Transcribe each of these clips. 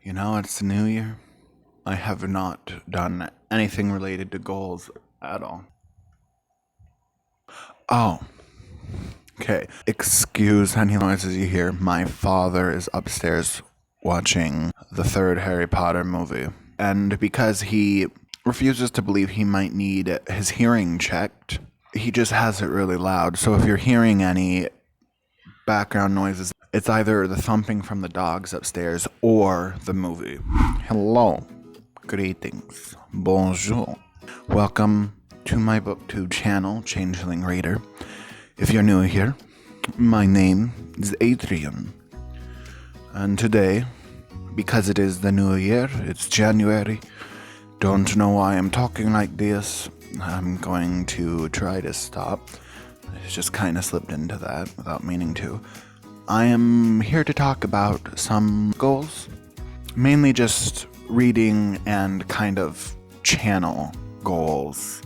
You know, it's the new year. I have not done anything related to goals at all. Oh, okay. Excuse any noises you hear. My father is upstairs watching the third Harry Potter movie. And because he refuses to believe he might need his hearing checked, he just has it really loud. So if you're hearing any background noises, it's either the thumping from the dogs upstairs or the movie. Hello. Greetings. Bonjour. Welcome to my booktube channel, Changeling Reader. If you're new here, my name is Adrian. And today, because it is the new year, it's January, don't know why I'm talking like this. I'm going to try to stop. I just kind of slipped into that without meaning to. I am here to talk about some goals, mainly just reading and kind of channel goals,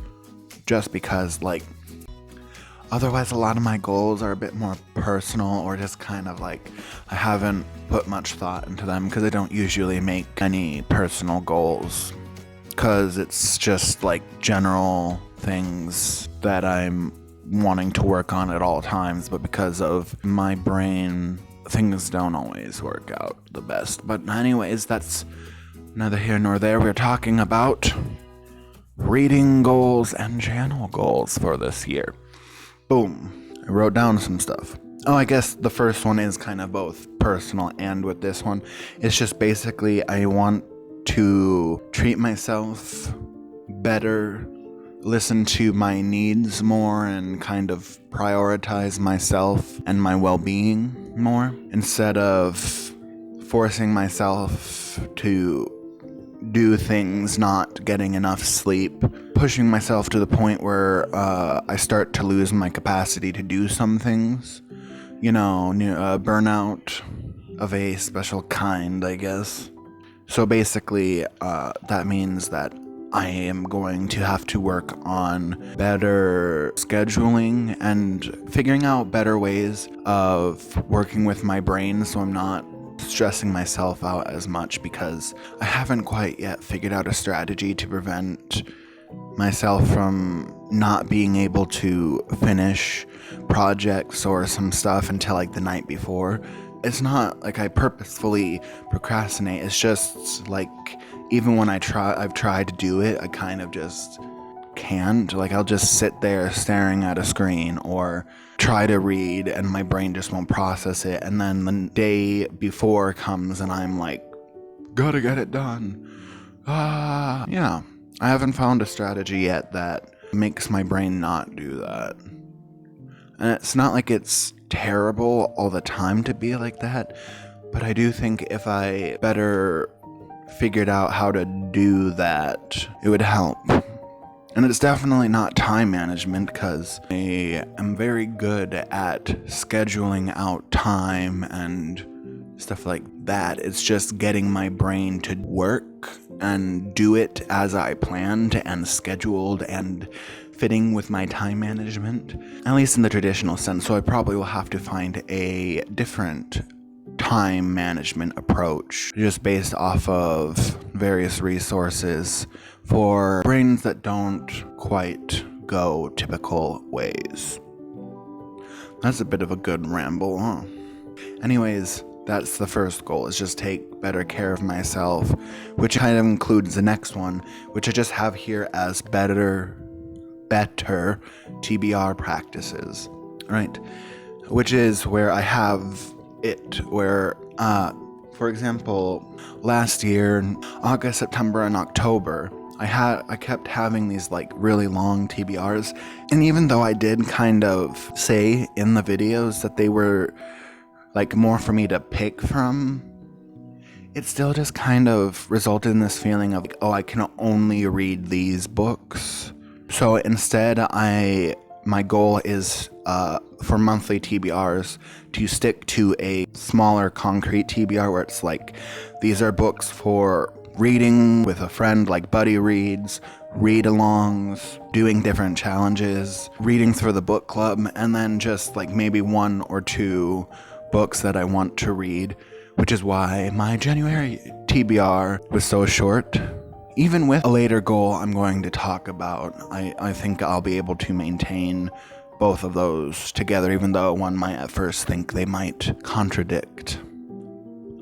just because, otherwise a lot of my goals are a bit more personal or just kind of I haven't put much thought into them because I don't usually make any personal goals because it's just general things that I'm wanting to work on at all times, but because of my brain, things don't always work out the best. But anyways, that's neither here nor there. We're talking about reading goals and channel goals for this year. Boom. I wrote down some stuff. Oh, I guess the first one is kind of both personal and with this one. It's just basically I want to treat myself better, listen to my needs more, and kind of prioritize myself and my well-being more instead of forcing myself to do things, not getting enough sleep, pushing myself to the point where I start to lose my capacity to do some things. You know, burnout of a special kind, I guess. So basically, that means that I am going to have to work on better scheduling and figuring out better ways of working with my brain so I'm not stressing myself out as much, because I haven't quite yet figured out a strategy to prevent myself from not being able to finish projects or some stuff until the night before. It's not like I purposefully procrastinate. It's just even when I've tried to do it, I kind of just can't. I'll just sit there staring at a screen or try to read and my brain just won't process it. And then the day before comes and I'm gotta get it done. Yeah. I haven't found a strategy yet that makes my brain not do that. And it's not like it's terrible all the time to be like that, but I do think if I better figured out how to do that, it would help. And it's definitely not time management, because I am very good at scheduling out time and stuff like that. It's just getting my brain to work and do it as I planned and scheduled and fitting with my time management, at least in the traditional sense. So I probably will have to find a different time management approach just based off of various resources for brains that don't quite go typical ways. That's a bit of a good ramble, huh? Anyways, that's the first goal, is just take better care of myself, which kind of includes the next one, which I just have here as better TBR practices, right? Which is where I have it, where, for example, last year, August, September, and October, I kept having these really long TBRs, and even though I did kind of say in the videos that they were more for me to pick from, it still just kind of resulted in this feeling of I can only read these books. So instead, my goal is for monthly TBRs to stick to a smaller concrete TBR where it's these are books for reading with a friend, buddy reads, read-alongs, doing different challenges, reading through the book club, and then just maybe one or two books that I want to read which is why my January TBR was so short. Even with a later goal I'm going to talk about, I think I'll be able to maintain both of those together, even though one might at first think they might contradict.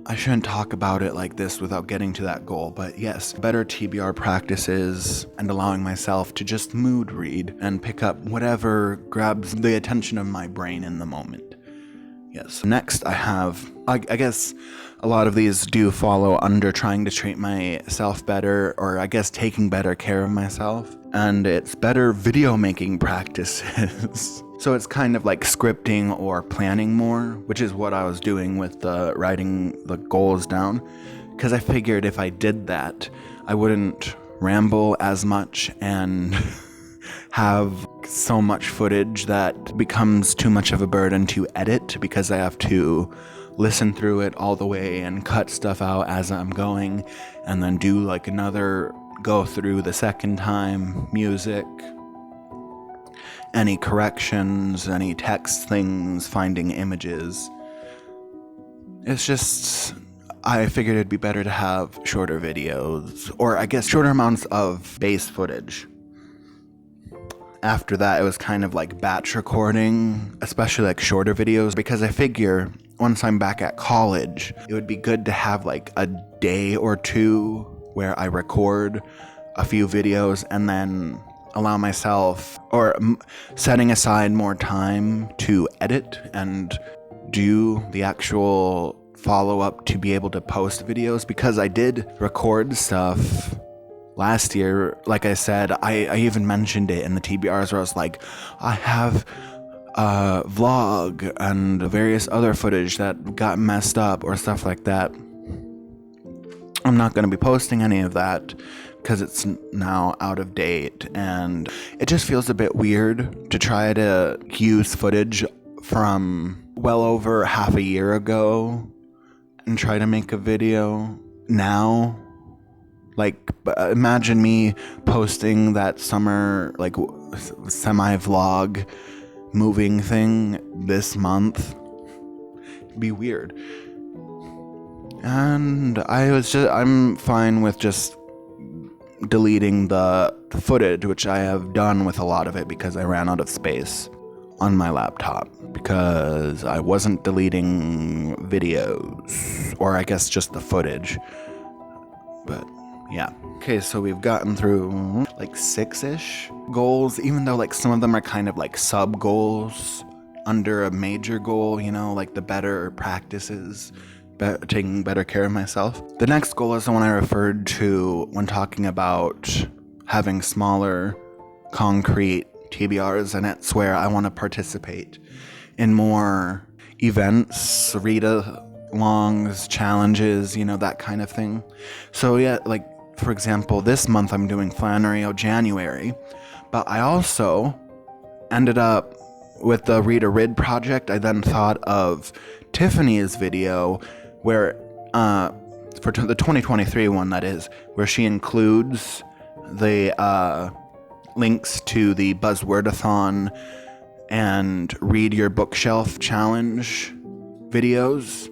I shouldn't talk about it like this without getting to that goal, but yes, better TBR practices and allowing myself to just mood read and pick up whatever grabs the attention of my brain in the moment. Yes. Next, I guess a lot of these do follow under trying to treat myself better, or I guess taking better care of myself. And it's better video making practices. So it's kind of like scripting or planning more, which is what I was doing with the writing the goals down. Because I figured if I did that, I wouldn't ramble as much and have so much footage that becomes too much of a burden to edit, because I have to listen through it all the way and cut stuff out as I'm going, and then do like another go through the second time, music, any corrections, any text things, finding images. It's just, I figured it'd be better to have shorter videos, or I guess shorter amounts of base footage. After that, it was kind of like batch recording, especially like shorter videos, because I figure once I'm back at college, it would be good to have like a day or two where I record a few videos and then allow myself, or setting aside more time to edit and do the actual follow-up to be able to post videos, because I did record stuff last year. Like I said, I even mentioned it in the TBRs where I was like, I have a vlog and various other footage that got messed up or stuff like that. I'm not going to be posting any of that because it's now out of date, and it just feels a bit weird to try to use footage from well over half a year ago and try to make a video now. Like, imagine me posting that summer, like, semi-vlog moving thing this month. It'd be weird. And I'm fine with just deleting the footage, which I have done with a lot of it because I ran out of space on my laptop, because I wasn't deleting videos, or I guess just the footage. But yeah. Okay, so we've gotten through like 6-ish goals, even though like some of them are kind of like sub goals under a major goal, you know, like the better practices, taking better care of myself. The next goal is the one I referred to when talking about having smaller, concrete TBRs, and it's where I want to participate in more events, read-alongs, challenges, you know, that kind of thing. So yeah, like, for example, this month I'm doing Flannery January, but I also ended up with the Read a Read project. I then thought of Tiffany's video where, for the 2023 one, that is, where she includes the links to the Buzzwordathon and Read Your Bookshelf Challenge videos.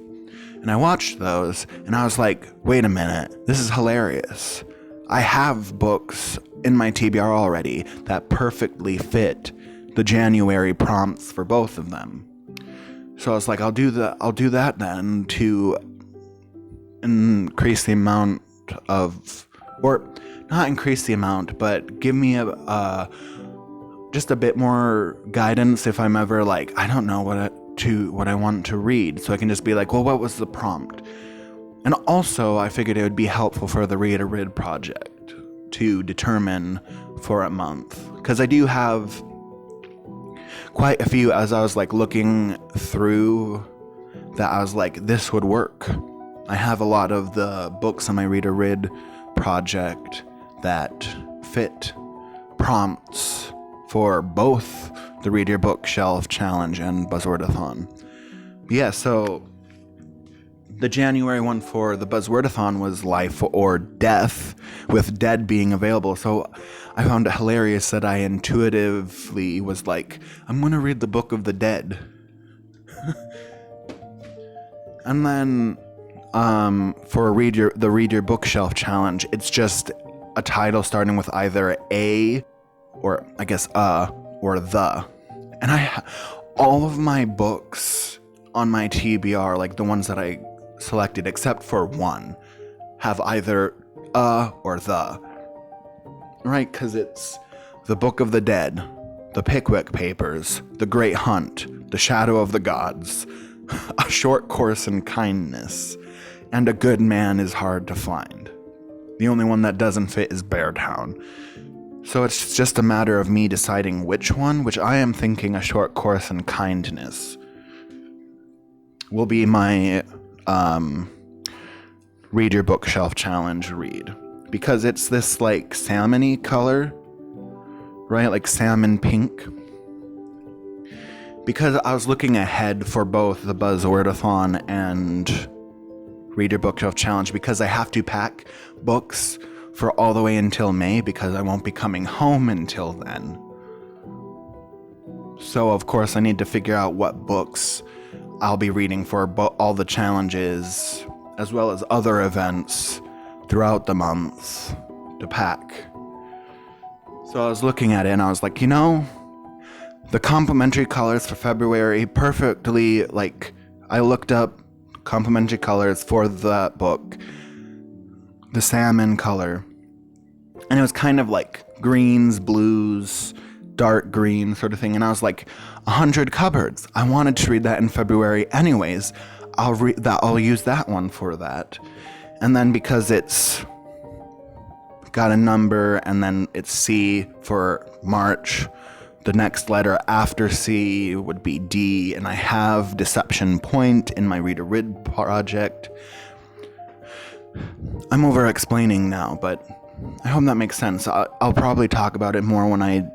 And I watched those, and I was like, wait a minute, this is hilarious. I have books in my TBR already that perfectly fit the January prompts for both of them. So I was like, I'll do that then to increase the amount of, or not increase the amount, but give me just a bit more guidance if I'm ever like, I don't know what I want to read, so I can just be like, well, what was the prompt? And also, I figured it would be helpful for the Read a Read project to determine for a month, because I do have quite a few, as I was like looking through, that I was like, this would work. I have a lot of the books on my Read a Read project that fit prompts for both the Read Your Bookshelf Challenge and Buzzwordathon. Yeah, so the January one for the Buzzwordathon was Life or Death, with dead being available. So I found it hilarious that I intuitively was like, I'm going to read the Book of the Dead. And then for the Read Your Bookshelf challenge, it's just a title starting with either a or I guess or the. And all of my books on my TBR, like the ones that I selected except for one, have either or the. Right? Because it's The Book of the Dead, The Pickwick Papers, The Great Hunt, The Shadow of the Gods, A Short Course in Kindness, and A Good Man is Hard to Find. The only one that doesn't fit is Beartown. So it's just a matter of me deciding which one, which I am thinking A Short Course in Kindness will be my Read Your Bookshelf challenge read. Because it's this like salmon-y color, right? Like salmon pink. Because I was looking ahead for both the Buzzwordathon and Read Your Bookshelf challenge, because I have to pack books for all the way until May, because I won't be coming home until then. So of course I need to figure out what books I'll be reading for all the challenges, as well as other events throughout the month to pack. So I was looking at it and I was like, the complementary colors for February perfectly, like, I looked up complementary colors for that book, the salmon color, and it was kind of like greens, blues, dark green sort of thing, and I was like, 100 Cupboards. I wanted to read that in February anyways. I'll use that one for that. And then because it's got a number and then it's C for March, the next letter after C would be D, and I have Deception Point in my Read a Read project. I'm over explaining now, but I hope that makes sense. I'll probably talk about it more when I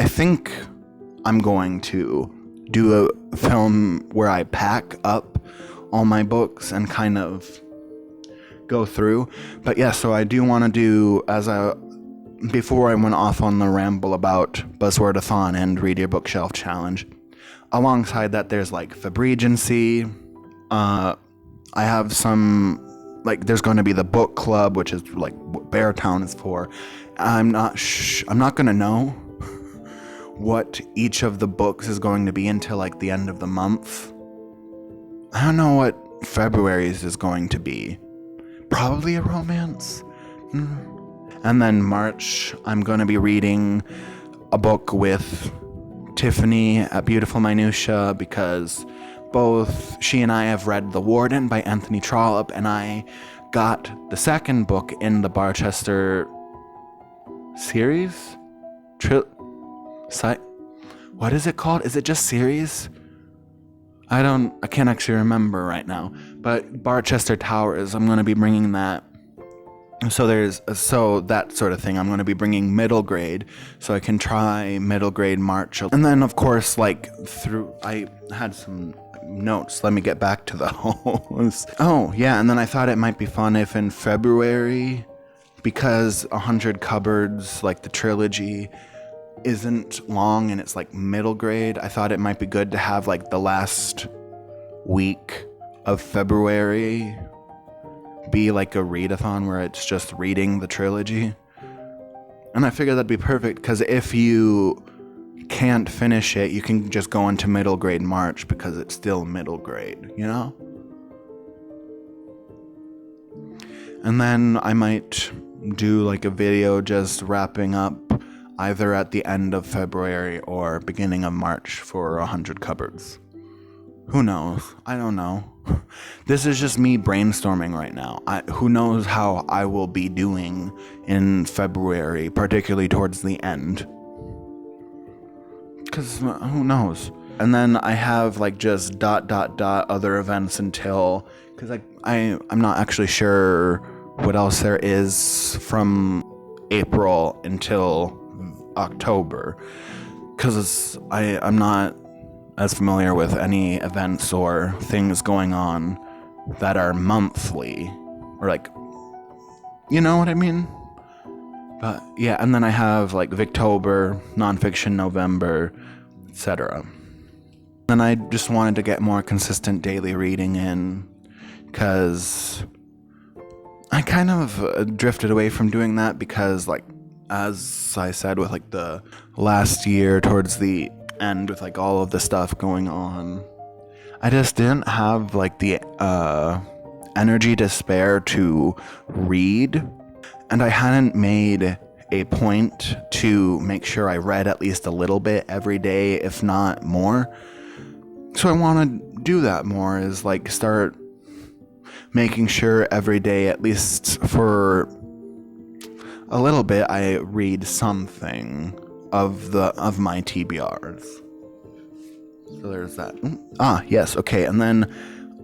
think I'm going to do a film where I pack up all my books and kind of go through. But yeah, so I do want to do, before I went off on the ramble about Buzzwordathon and Read Your Bookshelf challenge, alongside that there's like Febregency. I have some, like, there's going to be the book club, which is like what Beartown is for. I'm not going to know what each of the books is going to be until like the end of the month. I don't know what February's is going to be. Probably a romance. And then March, I'm going to be reading a book with Tiffany of Beautiful Minutiae, because both she and I have read The Warden by Anthony Trollope, and I got the second book in the Barchester series? What is it called? Is it just series? I can't actually remember right now. But Barchester Towers, I'm going to be bringing that. So that sort of thing. I'm going to be bringing middle grade, so I can try middle grade March. And then, of course, I had some notes. Let me get back to those. Oh, yeah, and then I thought it might be fun if in February, because 100 Cupboards, like the trilogy, isn't long and it's like middle grade, I thought it might be good to have like the last week of February be like a readathon where it's just reading the trilogy. And I figured that'd be perfect, because if you can't finish it, you can just go into middle grade March, because it's still middle grade, And then I might do like a video just wrapping up either at the end of February or beginning of March for 100 Cupboards. Who knows? I don't know. This is just me brainstorming right now. Who knows how I will be doing in February, particularly towards the end. Because who knows? And then I have like just ... other events until... Because I'm not actually sure what else there is from April until October, because I'm not as familiar with any events or things going on that are monthly, or like, you know what I mean? But yeah, and then I have like Victober, nonfiction November, etc. And I just wanted to get more consistent daily reading in, because I kind of drifted away from doing that because, like, as I said, with like the last year towards the end with like all of the stuff going on, I just didn't have like the energy to spare to read, and I hadn't made a point to make sure I read at least a little bit every day, if not more. So I want to do that more, is like start making sure every day, at least for a little bit, I read something of my TBRs. So there's that. Yes, okay. And then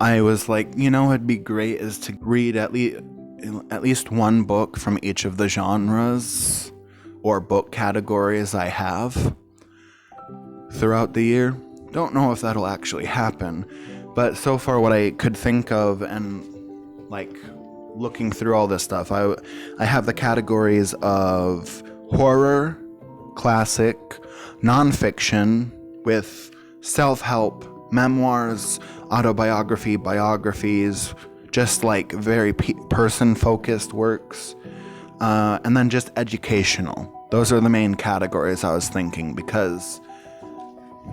I was like, it'd be great is to read at least one book from each of the genres or book categories I have throughout the year. Don't know if that'll actually happen, but so far what I could think of, and like looking through all this stuff, I have the categories of horror, classic, nonfiction, with self-help, memoirs, autobiography, biographies, just like very person-focused works, and then just educational. Those are the main categories I was thinking, because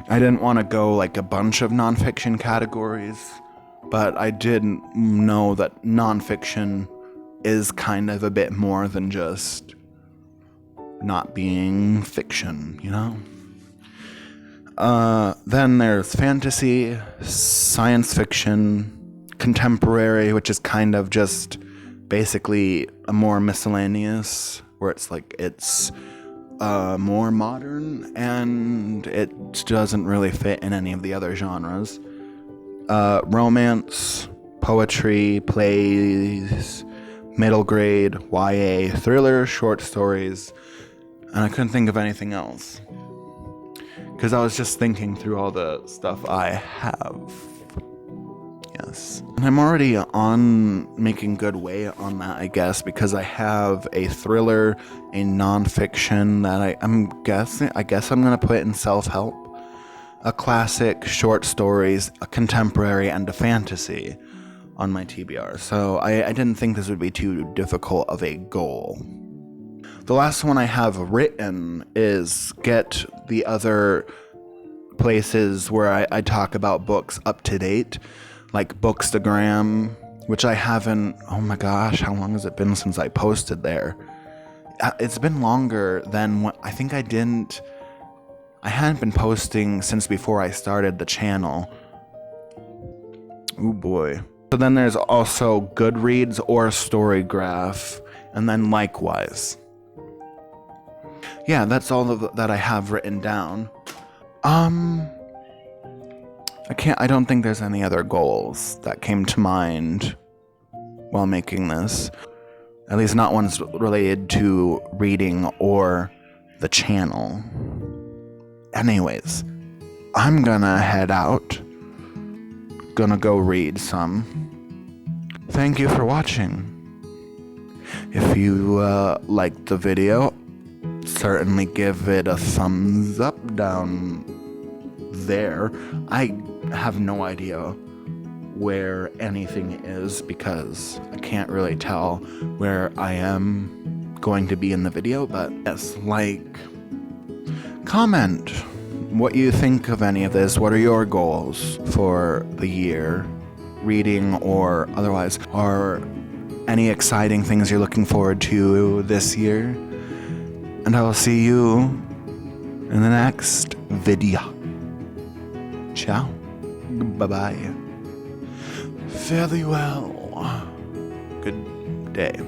I didn't want to go like a bunch of nonfiction categories, but I did know that nonfiction is kind of a bit more than just not being fiction, Then there's fantasy, science fiction, contemporary, which is kind of just basically a more miscellaneous, where it's more modern and it doesn't really fit in any of the other genres. Romance, poetry, plays, middle grade, YA, thriller, short stories, and I couldn't think of anything else, because I was just thinking through all the stuff I have. Yes. And I'm already making good way on that, I guess, because I have a thriller, a nonfiction that I guess I'm going to put in self-help, a classic, short stories, a contemporary, and a fantasy on my TBR. So I didn't think this would be too difficult of a goal. The last one I have written is get the other places where I talk about books up to date, like Bookstagram, which I haven't, oh my gosh, how long has it been since I posted there? It's been longer than what I think I hadn't been posting since before I started the channel. Oh boy. So then there's also Goodreads or Storygraph, and then likewise. Yeah, that's all that I have written down. I don't think there's any other goals that came to mind while making this. At least not ones related to reading or the channel. Anyways, I'm gonna head out. Gonna go read some. Thank you for watching. If you liked the video, certainly give it a thumbs up down there. I have no idea where anything is, because I can't really tell where I am going to be in the video, but yes, comment what you think of any of this. What are your goals for the year, reading or otherwise, or any exciting things you're looking forward to this year? And I will see you in the next video. Ciao. Bye-bye. Fairly well. Good day.